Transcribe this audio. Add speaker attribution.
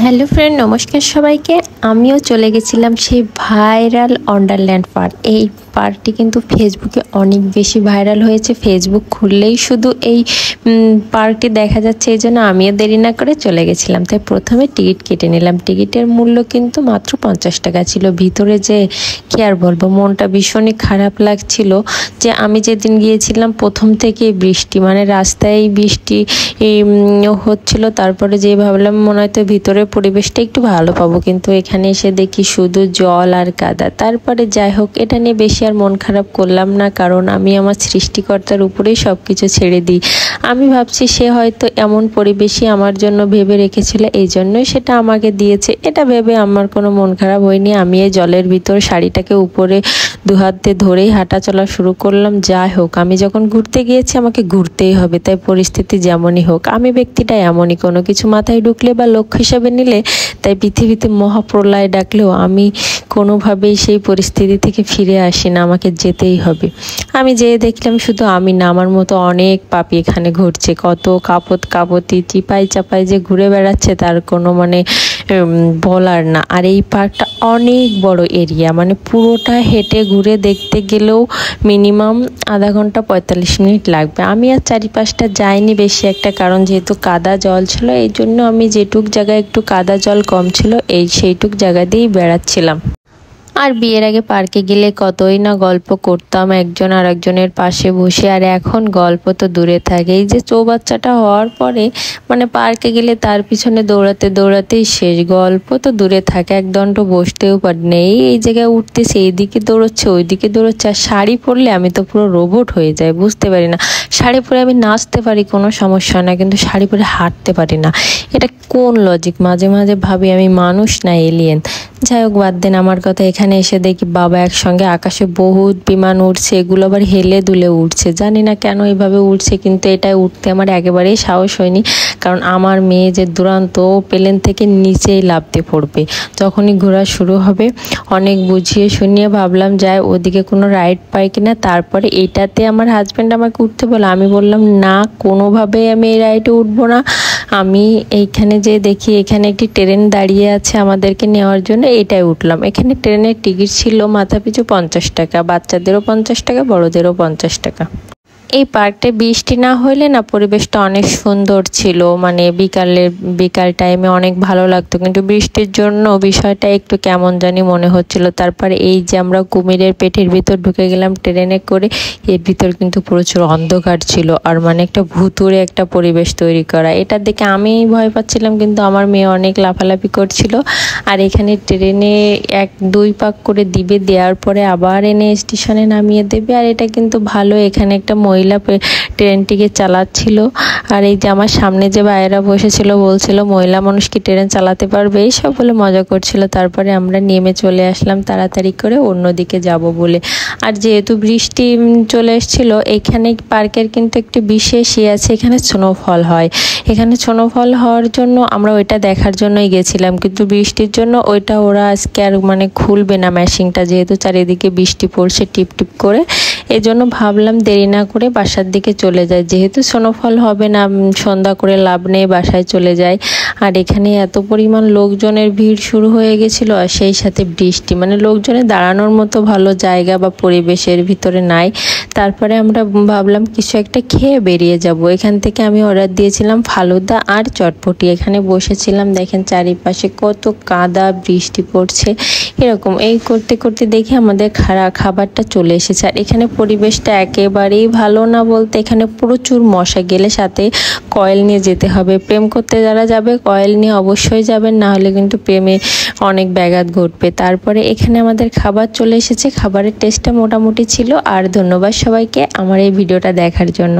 Speaker 1: Hello friend, নমস্কার সবাইকে। আমিও চলে গেছিলাম সেই ভাইরাল ওয়ান্ডারল্যান্ড পার্ক। এই পার্কটি কিন্তু ফেসবুকে অনেক বেশি ভাইরাল হয়েছে। ফেসবুক খুললেই শুধু এই পার্কটি দেখা যাচ্ছে, এই জন্য আমিও দেরি না করে চলে গেছিলাম। তাই প্রথমে টিকিট কেটে নিলাম। টিকিটের মূল্য কিন্তু মাত্র 50 টাকা ছিল। ভিতরে যে কি আর বলবো, মনটা ভীষণই খারাপ লাগছিল যে আমি যেদিন গিয়েছিলাম প্রথম থেকে বৃষ্টি, মানে রাস্তায় বৃষ্টি হচ্ছিল। তারপরে যে ভাবলাম মনে হয়তো ভিতরে পরিবেশটা একটু ভালো পাবো, কিন্তু এখানে এসে দেখি শুধু জল আর কাদা। তারপরে যাই হোক, এটা নিয়ে বেশি আর মন খারাপ করলাম না, কারণ আমি আমার সৃষ্টিকর্তার উপরেই সব কিছু ছেড়ে দিই। আমি ভাবছি সে হয়তো এমন পরিবেশই আমার জন্য ভেবে রেখেছিল, এই জন্যই সেটা আমাকে দিয়েছে। এটা ভেবে আমার কোনো মন খারাপ হয়নি। আমি এই জলের ভিতর শাড়িটাকে উপরে দুহাত দিয়ে ধরেই হাঁটা চলা শুরু করলাম। যাই হোক, আমি যখন ঘুরতে গিয়েছি আমাকে ঘুরতেই হবে, তাই পরিস্থিতি যেমনই হোক। আমি ব্যক্তিটা এমনই, কোনো কিছু মাথায় ঢুকলে বা লক্ষ্য হিসাবে নিলে, তাই পৃথিবীতে মহাপ্রলয় ডাকলেও আমি কোনোভাবেই সেই পরিস্থিতি থেকে ফিরে আসি না, আমাকে যেতেই হবে। আমি যেয়ে দেখলাম শুধু আমি না, আমার মতো অনেক পাপি এখানে ঘুরছে। কত কাপতি চিপাই চাপাই যে ঘুরে বেড়াচ্ছে, তার কোনো মানে বলার না। আর এই পার্কটা অনেক বড় এরিয়া, মানে পুরোটা হেঁটে ঘুরে দেখতে গেলেও মিনিমাম আধা ঘন্টা 45 মিনিট লাগবে। আমি আর চারিপাশটা যাইনি বেশি একটা, কারণ যেহেতু কাদা জল ছিল, এই জন্য আমি যেটুক জায়গায় একটু কাদা জল কম ছিল সেইটুক জায়গা দিয়েই বেড়াচ্ছিলাম। আর বিয়ের আগে পার্কে গেলে কতই না গল্প করতাম একজন আর একজনের পাশে বসে, আর এখন গল্প তো দূরে থাকে। এই যে চৌবাচ্চাটা হওয়ার পরে মানে পার্কে গেলে তার পিছনে দৌড়াতে দৌড়াতেই শেষ, গল্প তো দূরে থাকে, একদণ্ড বসতেও পারি না। এই জায়গায় উঠতেছে, এইদিকে দৌড়চ্ছে ওইদিকে দৌড়চ্ছে। আর শাড়ি পরলে আমি তো পুরো রোবট হয়ে যাই, বুঝতে পারি না। শাড়ি পরে আমি নাচতে পারি, কোনো সমস্যা না, কিন্তু শাড়ি পরে হাঁটতে পারি না। এটা কোন লজিক? মাঝে মাঝে ভাবি আমি মানুষ না এলিয়েন। যাই হোক, বাদ দেন আমার কথা। এখানে এসে দেখি বাবা একসঙ্গে আকাশে বহুত বিমান উঠছে, এগুলো আবার হেলে দুলে উঠছে। জানি না কেন এইভাবে উঠছে, কিন্তু এটাই উঠতে আমার একেবারেই সাহস হয়নি, কারণ আমার মেয়ে যে দুরন্ত, প্লেন থেকে নিচেই লাফতে পড়বে যখনই ঘোরা শুরু হবে। অনেক বুঝিয়ে শুনিয়ে ভাবলাম যাই ওদিকে কোনো রাইড পাই কিনা। তারপরে এইটাতে আমার হাজব্যান্ড আমাকে উঠতে বলে, আমি বললাম না, কোনোভাবেই আমি এই রাইডে উঠবো না। আমি এইখানে যে দেখি এখানে একটি ট্রেন দাঁড়িয়ে আছে আমাদেরকে নেওয়ার জন্য, এটাই উঠলাম। এখানে ট্রেনের টিকিট ছিল মাথাপিছু 50 টাকা, বাচ্চাদেরও 50 টাকা, বড়দেরও 50 টাকা। এই পার্কটা বৃষ্টি না হইলে না পরিবেশটা অনেক সুন্দর ছিল, মানে বিকাল টাইমে অনেক ভালো লাগতো, কিন্তু বৃষ্টির জন্য বিষয়টা একটু কেমন জানি মনে হচ্ছিল। তারপরে এই যে আমরা কুমিরের পেটের ভিতর ঢুকে গেলাম ট্রেনে করে, এর ভিতর কিন্তু প্রচুর অন্ধকার ছিল, আর মানে একটা ভুতুড়ে একটা পরিবেশ তৈরি করা। এটার দেখে আমি ভয় পাচ্ছিলাম, কিন্তু আমার মেয়ে অনেক লাফালাফি করছিল। আর এখানে ট্রেনে 1-2 পাক করে দিবে, দেওয়ার পরে আবার এনে স্টেশনে নামিয়ে দেবে। আর এটা কিন্তু ভালো, এখানে একটা মহিলা ট্রেনটিকে চালাচ্ছিল। আর এই যে আমার সামনে যে ভাইয়েরা বসেছিল বলছিল মহিলা মানুষ কি ট্রেন চালাতে পারবে, এইসব বলে মজা করছিল। তারপরে আমরা নেমে চলে আসলাম তাড়াতাড়ি করে অন্যদিকে যাব বলে। আর যেহেতু বৃষ্টি চলে এসেছিল, এখানে পার্কের কিন্তু একটি বিশেষ আছে, এখানে স্নোফল হয়। এখানে স্নোফল হওয়ার জন্য আমরা ওইটা দেখার জন্যই গেছিলাম, কিন্তু বৃষ্টির জন্য ওইটা ওরা আজকে আর মানে খুলবে না মেশিনটা, যেহেতু চারিদিকে বৃষ্টি পড়ছে টিপ টিপ করে। এই জন্য ভাবলাম দেরি না করে বাসার দিকে চলে যায়, যেহেতু স্নোফল হবে না, সন্ধ্যা করে লাভ নেই, বাসায় চলে যায়। আর এখানে এত পরিমাণ লোকজনের ভিড় শুরু হয়ে গেছিল, আর সেই সাথে বৃষ্টি, মানে লোকজনের দাঁড়ানোর মতো ভালো জায়গা বা পরিবেশের ভিতরে নাই। তারপরে আমরা ভাবলাম কিছু একটা খেয়ে বেরিয়ে যাব। এখান থেকে আমি অর্ডার দিয়েছিলাম ফালুদা আর চটপটি। এখানে বসেছিলাম, দেখেন চারিপাশে কত কাদা, বৃষ্টি পড়ছে এরকম। এই করতে করতে দেখি আমাদের খাবারটা চলে এসেছে। আর এখানে পরিবেশটা একেবারেই ভালো না, বলতে এখানে প্রচুর মশা। গেলে সাথে কয়েল নিয়ে যেতে হবে। প্রেম করতে যারা যাবে কয়েল নিয়ে অবশ্যই যাবেন, না হলে কিন্তু প্রেমে অনেক ব্যাঘাত ঘটবে। তারপরে এখানে আমাদের খাবার চলে এসেছে, খাবারের টেস্টটা মোটামুটি ছিল। আর ধন্যবাদ সবাইকে আমার এই ভিডিওটা দেখার জন্য।